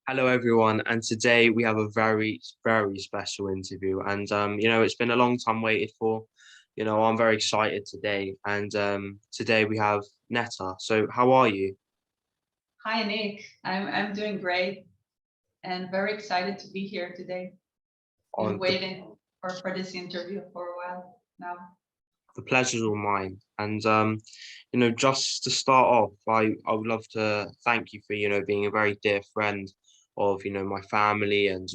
Hello, everyone, and today we have a very, very special interview. And it's been a long time waited for. I'm very excited today, and today we have Netta. So, how are you? Hi, Nick. I'm doing great and very excited to be here today. Been On the waiting for this interview for a while now. the pleasure's all mine. And just to start off, I would love to thank you for being a very dear friend of my family and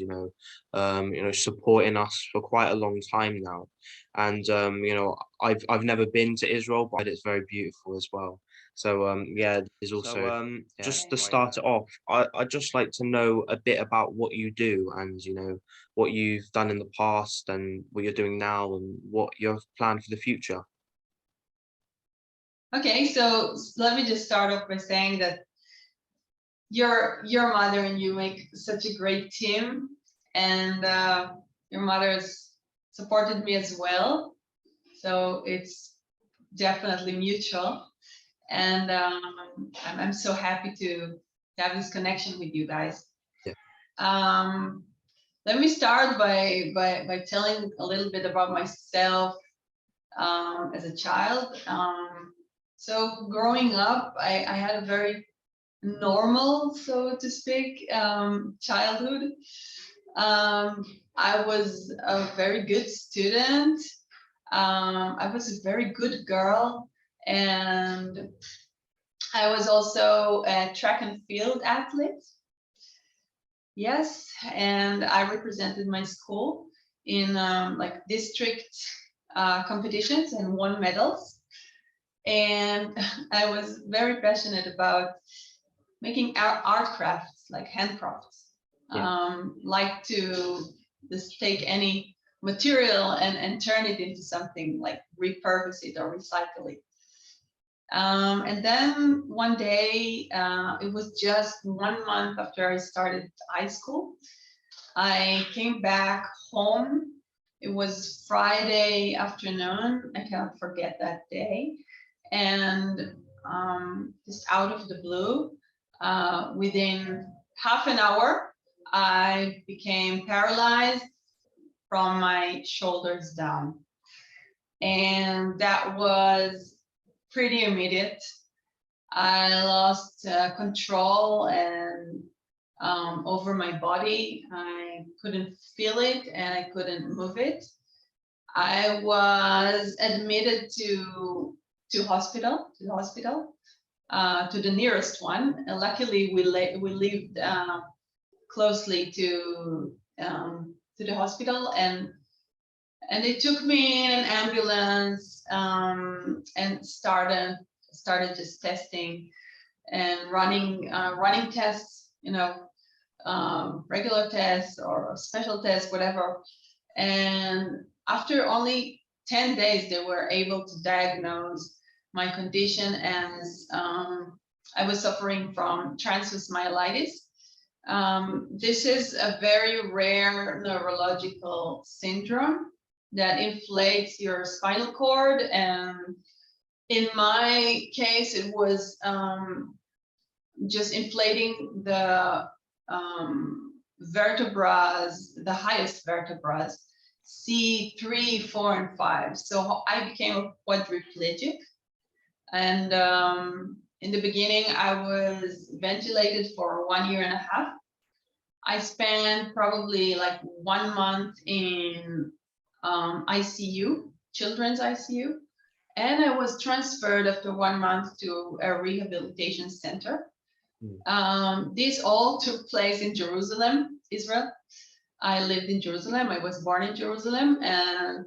supporting us for quite a long time now. And I've never been to Israel, but it's very beautiful as well. So yeah, there's also just to Okay. start it off, I'd just like to know a bit about what you do and what you've done in the past and what you're doing now and what your plan for the future. Okay, so let me just start off by saying that your mother and you make such a great team, and your mother has supported me as well. So it's definitely mutual, and I'm so happy to have this connection with you guys. Yeah. Um, Let me start by telling a little bit about myself as a child. So growing up, I had a very normal, so to speak, childhood. I was a very good student. I was a very good girl, and I was also a track and field athlete. Yes, and I represented my school in like district competitions and won medals. And I was very passionate about making art crafts, like handcrafts. Yeah. Like to just take any material and turn it into something, like repurpose it or recycle it. And then one day, it was just 1 month after I started high school, I came back home. It was Friday afternoon. I cannot forget that day. And just out of the blue, within half an hour, I became paralyzed from my shoulders down. And that was pretty immediate. I lost control and over my body. I couldn't feel it and I couldn't move it. I was admitted to the hospital, to the nearest one. And luckily, we lived closely to the hospital, and they took me in an ambulance, and started just testing and running tests, regular tests or special tests, whatever. And after only 10 days, they were able to diagnose my condition as I was suffering from transverse myelitis. This is a very rare neurological syndrome that inflates your spinal cord. And in my case, it was just inflating the vertebrae, the highest vertebrae, C3, 4, and 5. So I became a quadriplegic. And in the beginning, I was ventilated for 1 year and a half. I spent probably like 1 month in ICU, children's ICU. And I was transferred after 1 month to a rehabilitation center. This all took place in Jerusalem, Israel. I lived in Jerusalem. I was born in Jerusalem, and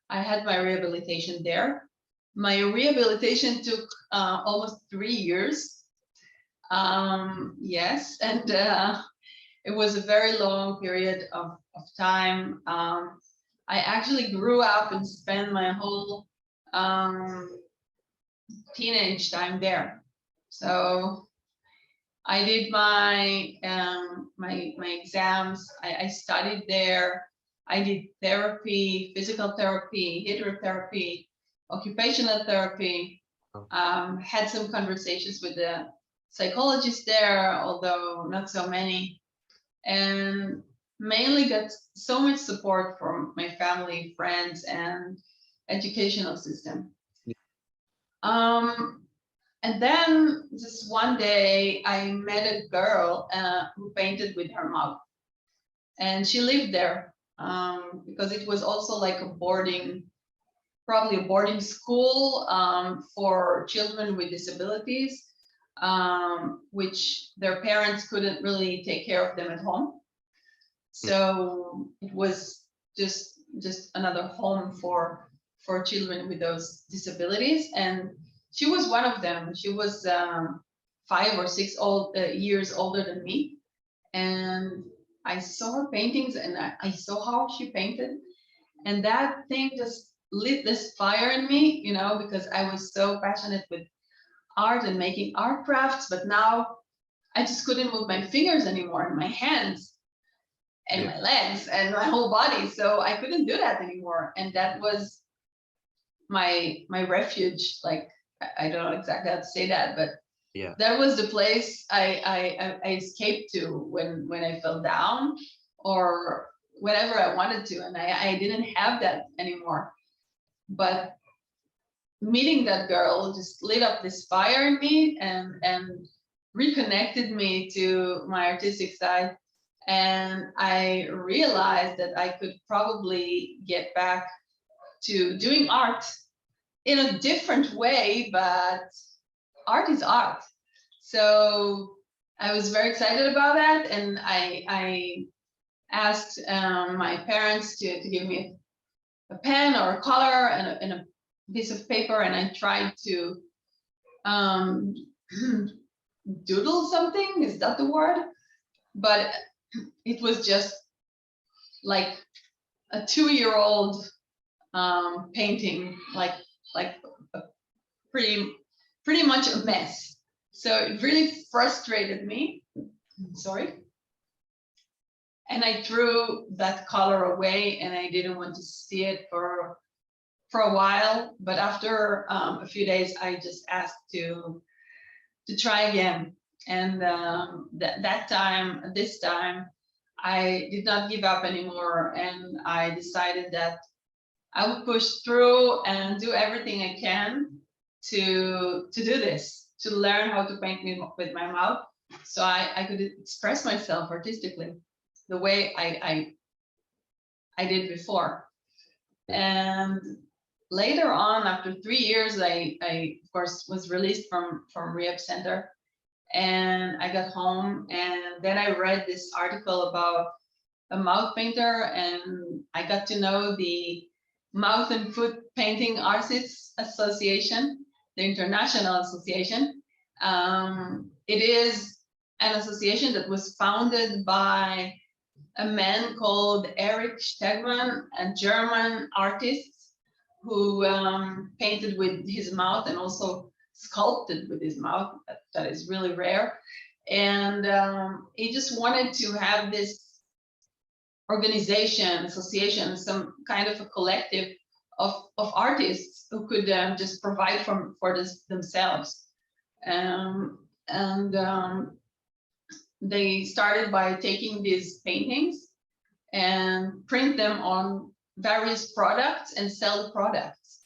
I had my rehabilitation there. My rehabilitation took almost 3 years. Yes, and it was a very long period of time. I actually grew up and spent my whole teenage time there. So I did my exams. I studied there. I did therapy, physical therapy, hydrotherapy, occupational therapy. Had some conversations with the psychologist there, although not so many. and mainly got so much support from my family, friends, and educational system. Um, and then just one day I met a girl who painted with her mouth, and she lived there because it was also like a boarding, probably a boarding school for children with disabilities, which their parents couldn't really take care of them at home. So it was just another home for children with those disabilities, and she was one of them. She was 5 or 6 years older than me, and I saw her paintings, and I saw how she painted, and that thing just lit this fire in me, because I was so passionate with art and making art crafts, but now I just couldn't move my fingers anymore and my hands and Yeah. my legs and my whole body. So I couldn't do that anymore. And that was my refuge. Like, I don't know exactly how to say that, but Yeah. that was the place I escaped to when I fell down or whenever I wanted to. And I didn't have that anymore. But meeting that girl just lit up this fire in me and reconnected me to my artistic side. And I realized that I could probably get back to doing art in a different way, but art is art. So I was very excited about that, and I asked my parents to give me a pen or a color and a piece of paper, and I tried to um, doodle something. Is that the word? But it was just like a 2-year-old painting, like a pretty much a mess. So it really frustrated me. Sorry. And I threw that color away, and I didn't want to see it for a while. But after a few days, I just asked to try again. And this time, I did not give up anymore, and I decided that I would push through and do everything I can to do this, to learn how to paint with my mouth, so I could express myself artistically the way I did before. Yeah. And later on, after 3 years, I of course was released from rehab center, and I got home, and then I read this article about a mouth painter, and I got to know the Mouth and Foot Painting Artists Association, the International Association. It is an association that was founded by a man called Erich Stegmann, a German artist who painted with his mouth and also sculpted with his mouth. That is really rare. And he just wanted to have this organization, association, some kind of a collective of artists who could just provide for this themselves. And they started by taking these paintings and print them on various products and sell the products.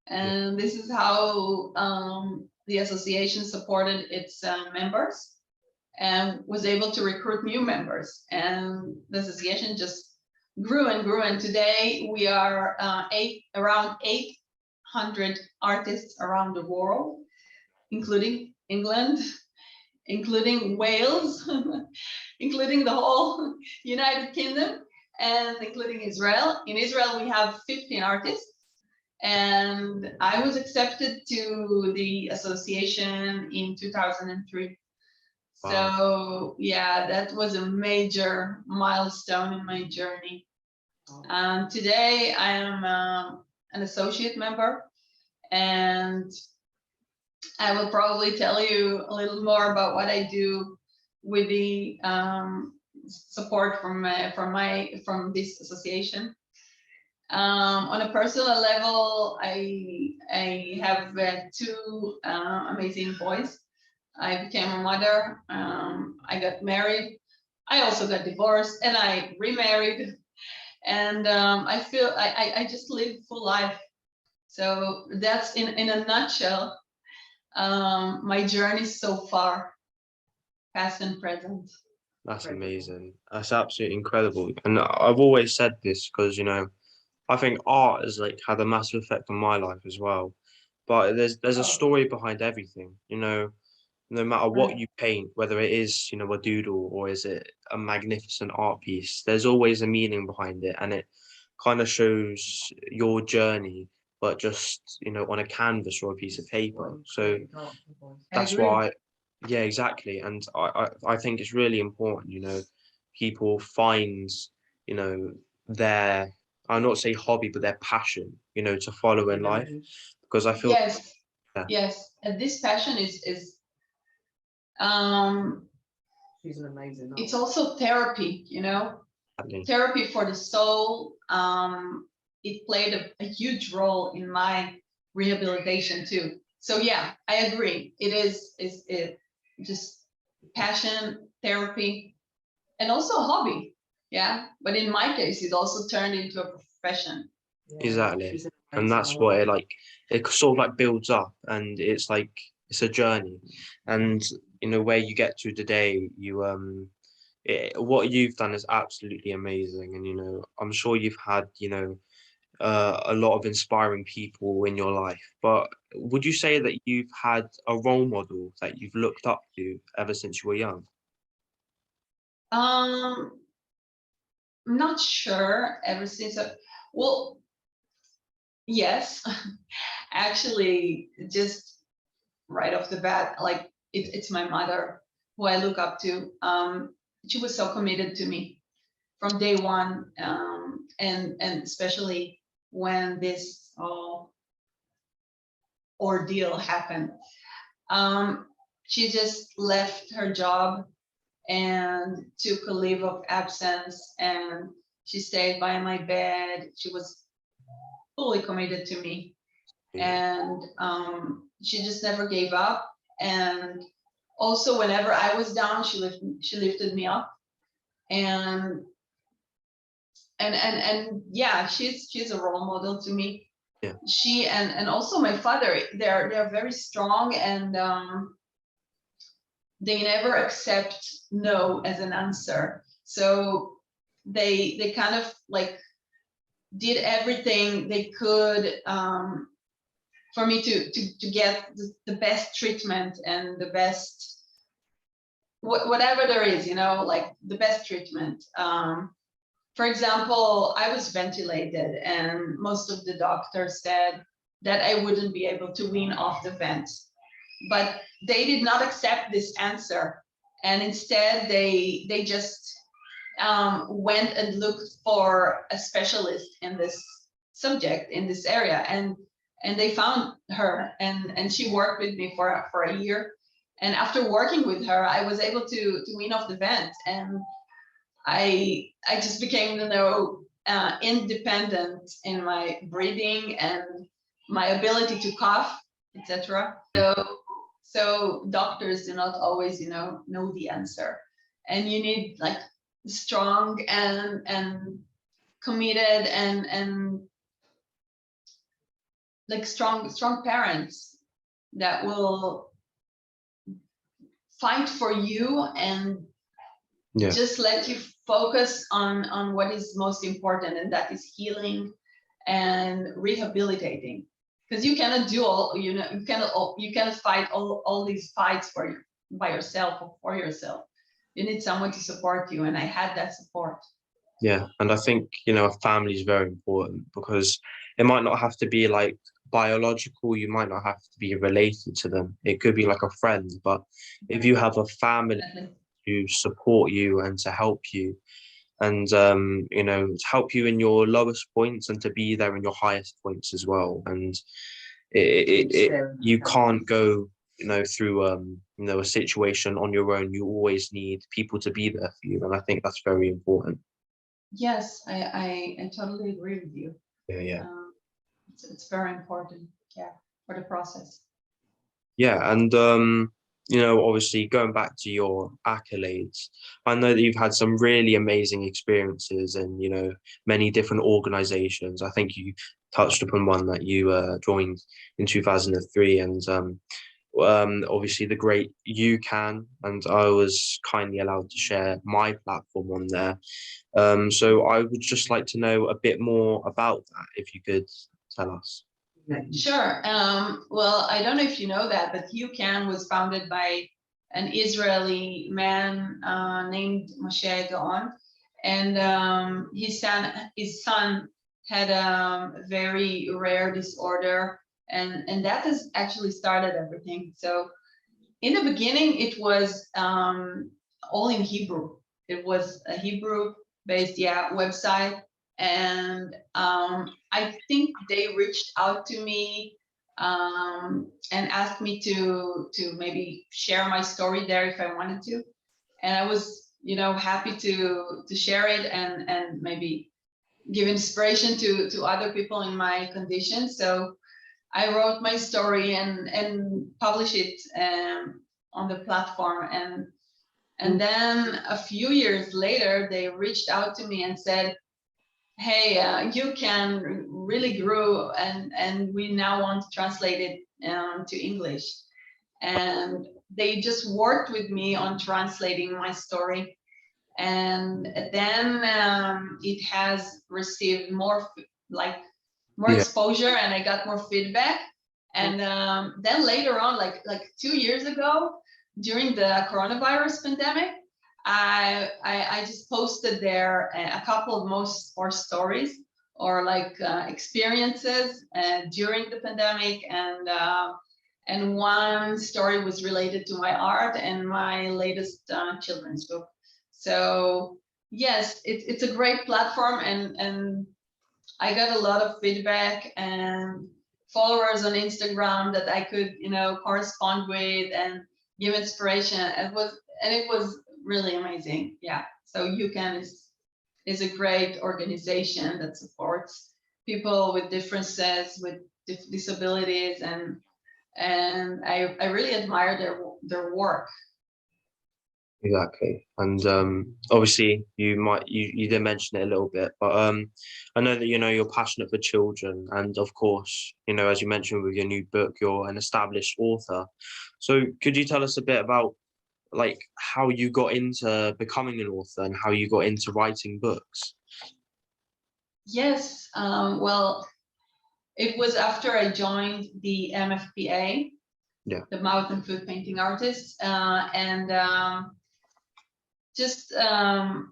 Yeah. And this is how the association supported its members and was able to recruit new members. And the association just grew and grew. And today we are around 800 artists around the world, including England, including Wales, including the whole United Kingdom, and including Israel. In Israel, we have 15 artists. And I was accepted to the association in 2003. Wow. So yeah, that was a major milestone in my journey. Today I am an associate member, and I will probably tell you a little more about what I do with the support from this association. On a personal level, I have two amazing boys. I became a mother. I got married I also got divorced and I remarried, and I feel I just live full life. So that's in a nutshell my journey so far, past and present. That's amazing. That's absolutely incredible. And I've always said this because, you know, I think art has like had a massive effect on my life as well. But there's a story behind everything, you know, no matter what you paint, whether it is, you know, a doodle or is it a magnificent art piece, there's always a meaning behind it. And it kind of shows your journey, but just, you know, on a canvas or a piece of paper. So that's why, yeah, exactly. And I think it's really important, you know, people find, you know, their, I'll not say hobby, but their passion, you know, to follow in life. Because I feel, Yes, yeah, yes, and this passion is um it's also therapy, you know, exactly. therapy for the soul. It played a huge role in my rehabilitation too. So yeah, I agree. It is it just passion, therapy, and also a hobby. Yeah, but in my case, it also turned into a profession. Exactly. And that's what it like, it sort of like builds up and it's like, it's a journey. And, you know, where you get to today, you, what you've done is absolutely amazing. And, you know, I'm sure you've had, you know, a lot of inspiring people in your life. But would you say that you've had a role model that you've looked up to ever since you were young? I'm not sure ever since. Well, yes, actually, just right off the bat, like it's my mother who I look up to. She was so committed to me from day one, and especially when this ordeal happened. Um, she just left her job and took a leave of absence, and she stayed by my bed. She was fully committed to me, Amazing. and she just never gave up. And also, whenever I was down, she lifted me up, and and yeah, she's a role model to me. Yeah, She and also my father, they're very strong, and they never accept no as an answer. So they kind of like did everything they could for me to get the best treatment and the best whatever there is, you know, like the best treatment. For example, I was ventilated, and most of the doctors said that I wouldn't be able to wean off the vent. But they did not accept this answer, and instead they just went and looked for a specialist in this subject, in this area, and they found her, and she worked with me for a year. And after working with her, I was able to wean off the vent, and I just became, you know, independent in my breathing and my ability to cough, etc. So doctors do not always, you know the answer, and you need like strong and committed and like strong parents that will fight for you and yeah, just let you focus on what is most important, and that is healing and rehabilitating, because you cannot do all, you cannot fight all these fights for you by yourself or for yourself. You need someone to support you, and I had that support. yeah. And I think, you know, a family is very important because it might not have to be like biological, you might not have to be related to them. It could be like a friend, but if you have a family Definitely. to support you and to help you, and you know, to help you in your lowest points and to be there in your highest points as well. And you can't go, you know, through you know, a situation on your own. You always need people to be there for you, and I think that's very important. Yes, I totally agree with you. Yeah, yeah, um, it's very important, yeah, for the process. yeah. And obviously going back to your accolades, I know that you've had some really amazing experiences and, many different organizations. I think you touched upon one that you joined in 2003, and obviously the great You Can, and I was kindly allowed to share my platform on there. So I would just like to know a bit more about that, if you could tell us. Sure. Well, I don't know if you know that, but UCAN was founded by an Israeli man named Moshe Gaon, and his son had a very rare disorder, and that has actually started everything. So in the beginning, it was all in Hebrew. It was a Hebrew-based, website, and I think they reached out to me and asked me to maybe share my story there if I wanted to, and I was, happy to share it and maybe give inspiration to other people in my condition. So I wrote my story and published it on the platform, and then a few years later they reached out to me and said, "Hey, You Can really grew, and we now want to translate it to English." And they just worked with me on translating my story, and then it has received more Yeah. exposure, and I got more feedback. And then later on, like 2 years ago, during the coronavirus pandemic, I just posted there a couple of more stories or experiences during the pandemic, and one story was related to my art and my latest children's book. So yes, it's a great platform, and I got a lot of feedback and followers on Instagram that I could, correspond with and give inspiration. It was really amazing. Yeah. So UCAN is a great organization that supports people with differences, with disabilities, and I really admire their work. Exactly. And obviously you did mention it a little bit, but I know that you're passionate for children, and of course, as you mentioned with your new book, you're an established author. So could you tell us a bit about like how you got into becoming an author and how you got into writing books? Yes. Well, it was after I joined the MFPA, Yeah. the Mouth and Foot Painting Artists, and just I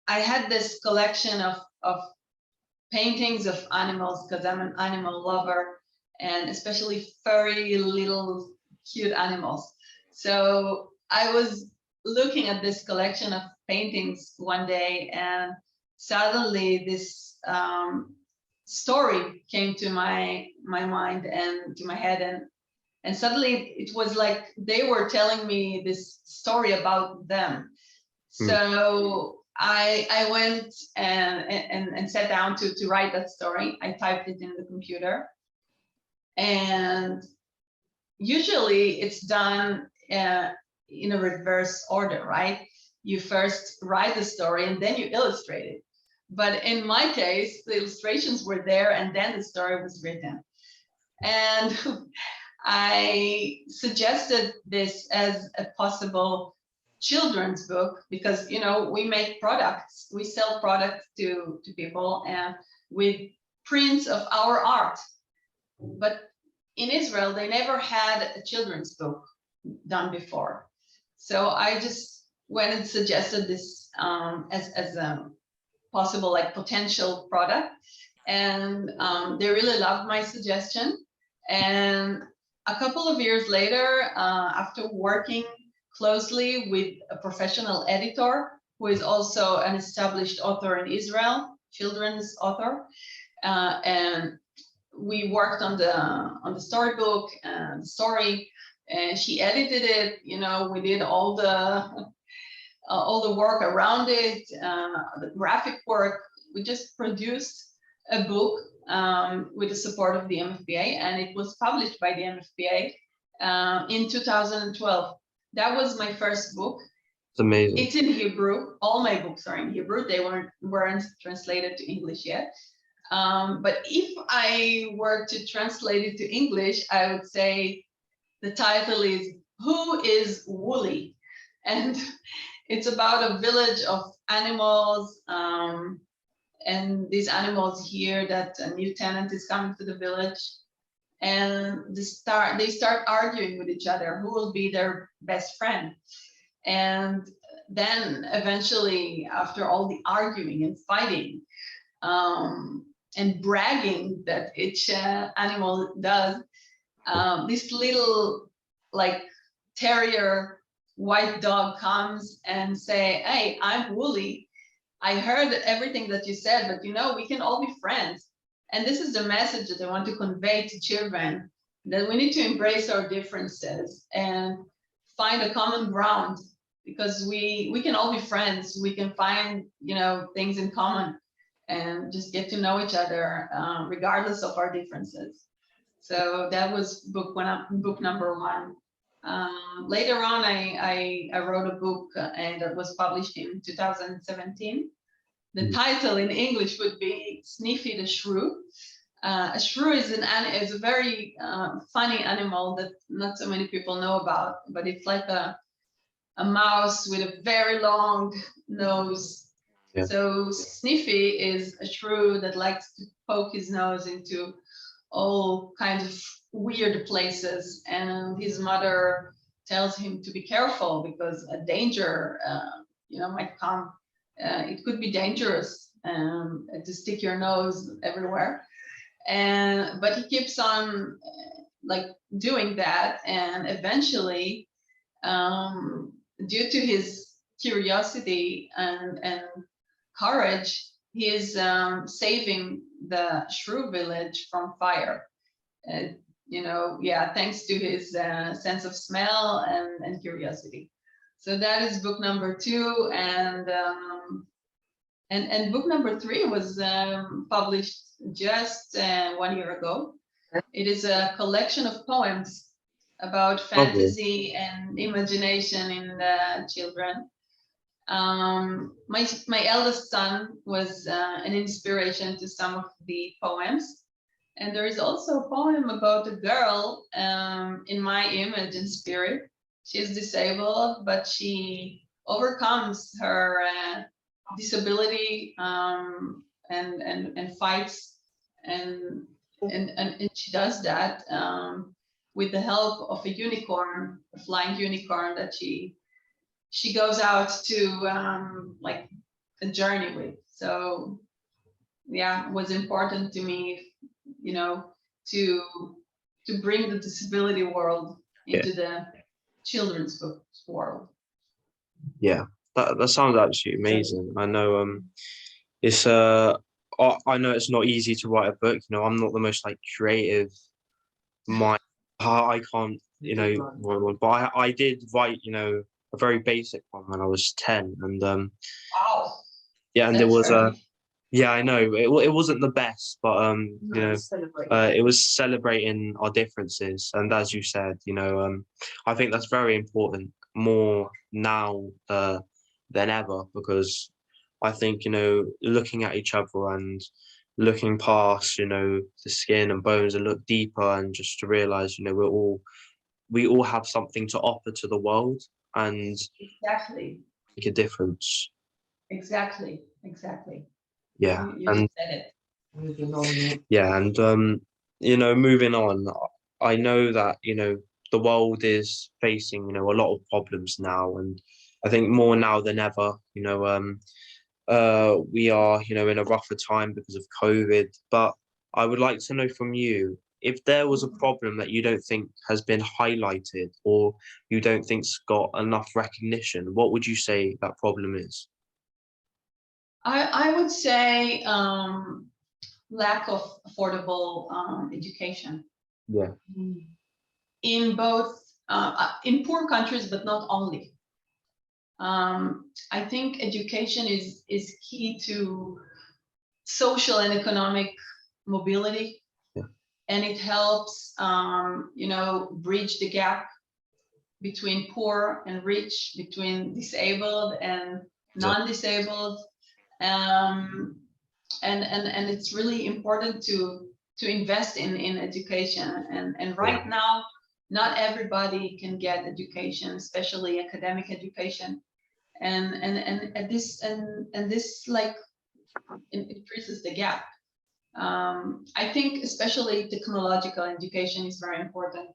had this collection of paintings of animals because I'm an animal lover, and especially furry little cute animals. So I was looking at this collection of paintings one day, and suddenly this story came to my mind and to my head, and suddenly it was like they were telling me this story about them. Mm. So I went and sat down to write that story. I typed it in the computer, and usually it's done in a reverse order, right? You first write the story and then you illustrate it. But in my case, the illustrations were there and then the story was written. And I suggested this as a possible children's book because we make products, we sell products to people and with prints of our art. But in Israel, they never had a children's book done before. So I just went and suggested this as a possible potential product, and they really loved my suggestion. And a couple of years later, after working closely with a professional editor who is also an established author in Israel, children's author, and we worked on the storybook and the story, and she edited it. We did all the work around it, the graphic work. We just produced a book with the support of the MFPA, and it was published by the MFPA. in 2012. That was my first book. It's amazing. It's in Hebrew. All my books are in Hebrew. They weren't translated to English yet. But if I were to translate it to English, I would say the title is "Who is Woolly?" And it's about a village of animals. And these animals hear that a new tenant is coming to the village, and they start arguing with each other who will be their best friend. And then eventually, after all the arguing and fighting and bragging that each animal does, this little like terrier white dog comes and say, "Hey, I'm Woolly. I heard everything that you said, but we can all be friends." And this is the message that I want to convey to children, that we need to embrace our differences and find a common ground, because we can all be friends. We can find, things in common and just get to know each other, regardless of our differences. So that was book number one. Later on, I wrote a book, and that was published in 2017. The title in English would be Sniffy the Shrew. A shrew is a very funny animal that not so many people know about, but it's like a mouse with a very long nose. Yeah. So Sniffy is a shrew that likes to poke his nose into all kinds of weird places, and his mother tells him to be careful because a danger, might come. It could be dangerous to stick your nose everywhere, but he keeps on doing that, and eventually, due to his curiosity and courage, he is saving the Shrew village from fire. Thanks to his sense of smell and curiosity. So that is book number two, and book number three was published just 1 year ago. It is a collection of poems about fantasy and imagination in children. My eldest son was an inspiration to some of the poems. And there is also a poem about a girl in my image and spirit. She's disabled, but she overcomes her disability and fights, and she does that with the help of a unicorn, a flying unicorn that she goes out to a journey with. So yeah, it was important to me, to bring the disability world into the children's books world. Yeah, that sounds absolutely amazing. I know it's I know it's not easy to write a book. I'm not the most creative mind. I can't, write one, but I did write, a very basic one when I was 10, and wow. Yeah, and there was yeah, I know it wasn't the best, but it was celebrating our differences, and as you said, I think that's very important, more now than ever, because I think looking at each other and looking past the skin and bones and look deeper, and just to realize we all have something to offer to the world, and exactly make a difference. Exactly. Yeah, you and said it. Yeah, and moving on, I know that the world is facing a lot of problems now, and I think more now than ever. We are in a rougher time because of COVID, but I would like to know from you, if there was a problem that you don't think has been highlighted, or you don't think's got enough recognition, what would you say that problem is? I would say lack of affordable education. Yeah. In both in poor countries, but not only. I think education is key to social and economic mobility. Yeah. and it helps, bridge the gap between poor and rich, between disabled and non-disabled. And it's really important to invest in education. And right now, not everybody can get education, especially academic education. And this like increases the gap. I think especially technological education is very important,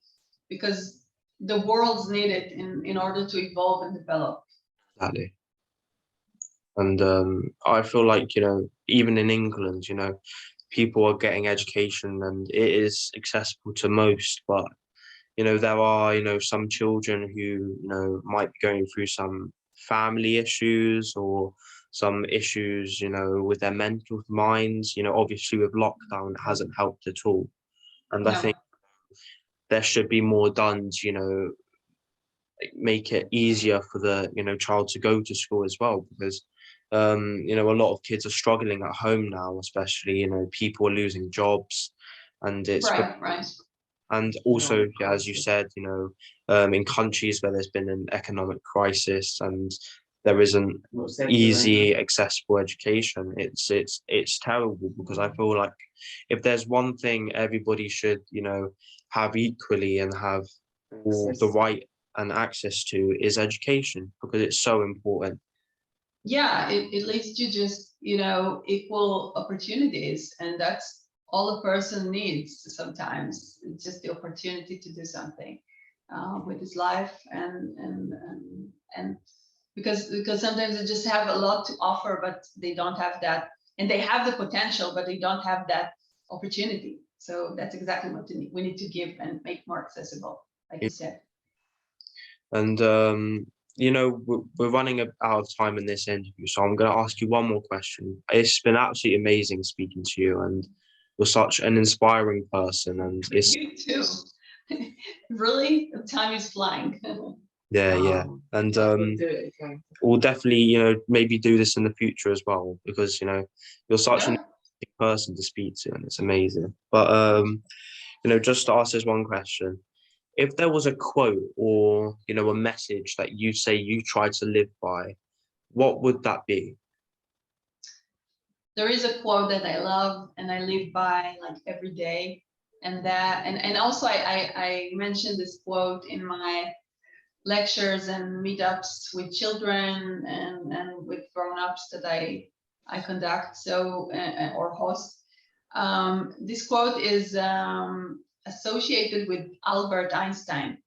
because the world's need it in order to evolve and develop. Exactly. And I feel like, even in England, people are getting education and it is accessible to most, but, there are, some children who, might be going through some family issues or some issues, with their mental minds. Obviously with lockdown, it hasn't helped at all. And I No. think there should be more done to, make it easier for the child to go to school as well, because a lot of kids are struggling at home now, especially people are losing jobs, and Right. and also, yeah, as you said, in countries where there's been an economic crisis and there isn't easy accessible education, it's terrible, because I feel like if there's one thing everybody should have equally and have all the right and access to, is education, because it's so important. Yeah, it leads to just equal opportunities, and that's all a person needs sometimes. It's just the opportunity to do something with his life, and because sometimes they just have a lot to offer, but they don't have that, and they have the potential, but they don't have that opportunity. So that's exactly what we need to give and make more accessible, like you said. And we're running out of time in this interview, so I'm going to ask you one more question. It's been absolutely amazing speaking to you, and you're such an inspiring person, and it's You too. Really, the time is flying. yeah, and we'll definitely maybe do this in the future as well, because you're such an Yeah. interesting person to speak to, and it's amazing. But just to ask this one question: if there was a quote or a message that you say you try to live by, what would that be? There is a quote that I love and I live by like every day. And also I mentioned this quote in my lectures and meetups with children and with grown-ups that I conduct, so or host. This quote is associated with Albert Einstein.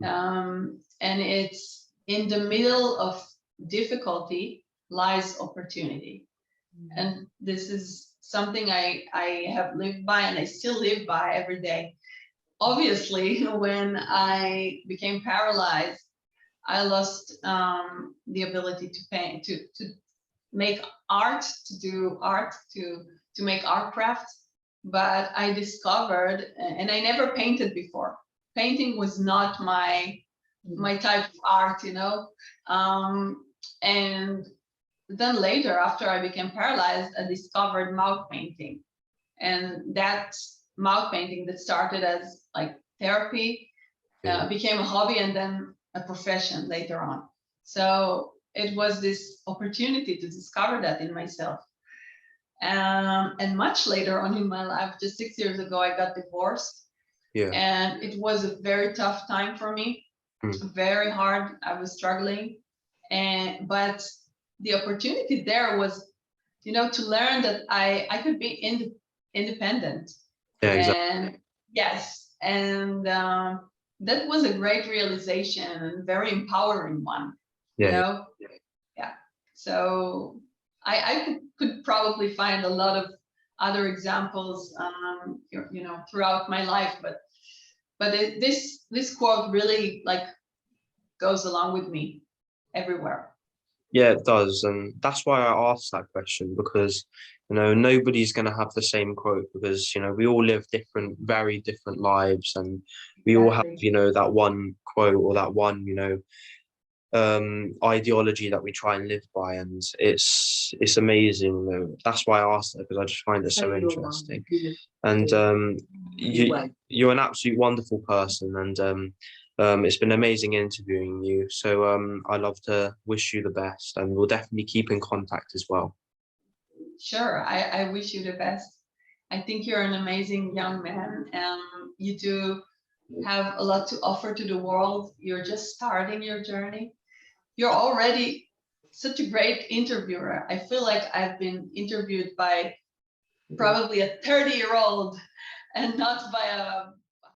And it's, in the middle of difficulty lies opportunity. And this is something I have lived by, and I still live by every day. Obviously, when I became paralyzed, I lost the ability to paint, to make art, to do art, to make art crafts. But I discovered, and I never painted before. Painting was not my type of art, and then later, after I became paralyzed, I discovered mouth painting. And that mouth painting that started as like therapy became a hobby, and then a profession later on. So it was this opportunity to discover that in myself. And much later on in my life, just 6 years ago, I got divorced. Yeah. And it was a very tough time for me, very hard. I was struggling. But the opportunity there was, to learn that I could be independent. Yeah, exactly. And yes, and that was a great realization and very empowering one. Yeah. Yeah. So I could probably find a lot of other examples, throughout my life, but this quote really like goes along with me everywhere. Yeah, it does. And that's why I asked that question, because, nobody's going to have the same quote, because, we all live different, very different lives, and we all have, that one quote or that one, ideology that we try and live by, and it's amazing. That's why I asked her, because I just find it so interesting. And you're an absolute wonderful person, and it's been amazing interviewing you. So I love to wish you the best, and we'll definitely keep in contact as well. Sure, I wish you the best. I think you're an amazing young man, and you do have a lot to offer to the world. You're just starting your journey. You're already such a great interviewer. I feel like I've been interviewed by probably a 30-year-old and not by a